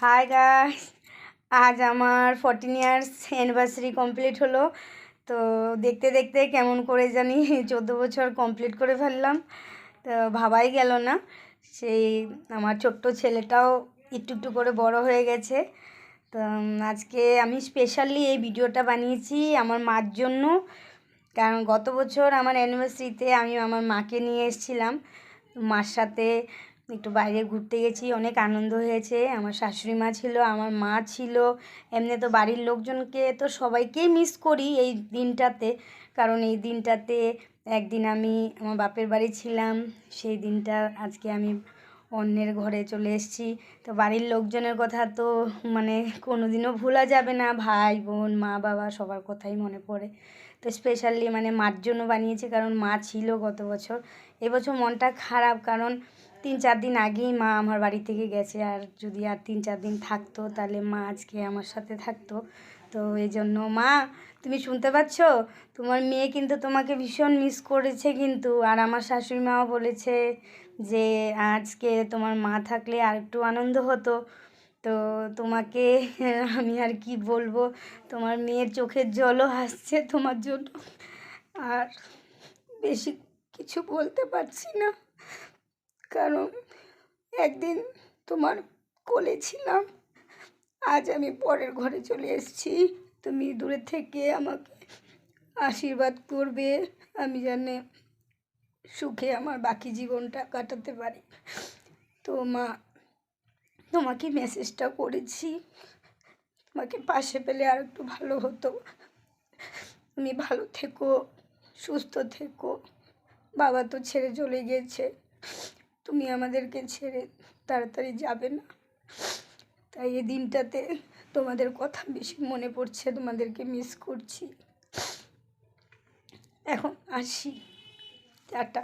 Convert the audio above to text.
Hi guys, আজ আমার 14 years anniversary complete হলো। তো দেখতে দেখতে কেমন করে জানি 14 বছর কমপ্লিট করে ফেললাম। তো ভাবাই গেল না সেই আমার ছোট্ট ছেলেটাও একটু একটু করে বড় হয়ে গেছে। তো আজকে আমি স্পেশালি এই ভিডিওটা বানিয়েছি আমার মার জন্য, কারণ গত বছর আমার অ্যানিভার্সারিতে আমি আমার মাকে নিয়ে এসেছিলাম। মার সাথে একটু বাইরে ঘুরতে গেছি, অনেক আনন্দ হয়েছে। আমার শাশুড়ি মা ছিল, আমার মা ছিল, এমনি তো বাড়ির লোকজনকে তো সবাইকেই মিস করি এই দিনটাতে। কারণ এই দিনটাতে একদিন আমি আমার বাপের বাড়ি ছিলাম, সেই দিনটা আজকে আমি অন্যের ঘরে চলে এসেছি। তো বাড়ির লোকজনের কথা তো কোনো দিনও ভোলা যাবে না, ভাই বোন মা বাবা সবার কথাই মনে পড়ে। তো স্পেশালি মার জন্য বানিয়েছি, কারণ মা ছিল গত বছর। এবছর মনটা খারাপ, কারণ 3-4 দিন আগেই মা আমার বাড়ি থেকে গেছে। আর যদি আর 3-4 দিন থাকতো তাহলে মা আজকে আমার সাথে থাকতো। তো এই জন্য মা, তুমি শুনতে পাচ্ছ? তোমার মেয়ে কিন্তু তোমাকে ভীষণ মিস করেছে কিন্তু। আর আমার শাশুড়ি মাও বলেছে যে আজকে তোমার মা থাকলে আর একটু আনন্দ হতো। তো তোমাকে আমি আর কি বলবো, তোমার মেয়ের চোখের জলও আসছে তোমার জন্য। আর বেশি কিছু বলতে পারছি না, কারণ একদিন তোমার কোলে ছিলাম, আজ আমি পরের ঘরে চলে এসেছি। তুমি দূরে থেকে আমাকে আশীর্বাদ করবে, আমি যেন সুখে আমার বাকি জীবনটা কাটাতে পারি। তো মা, তোমাকে মেসেজটা করেছি, তোমাকে পাশে পেলে আর একটু ভালো হতো। তুমি ভালো থেকো, সুস্থ থেকো। বাবা তো ছেড়ে চলে গেছে, তুমি আমাদেরকে ছেড়ে তাড়াতাড়ি যাবে না। তাই এই দিনটাতে তোমাদের কথা বেশি মনে পড়ছে, তোমাদেরকে মিস করছি। এখন আসি, টাটা।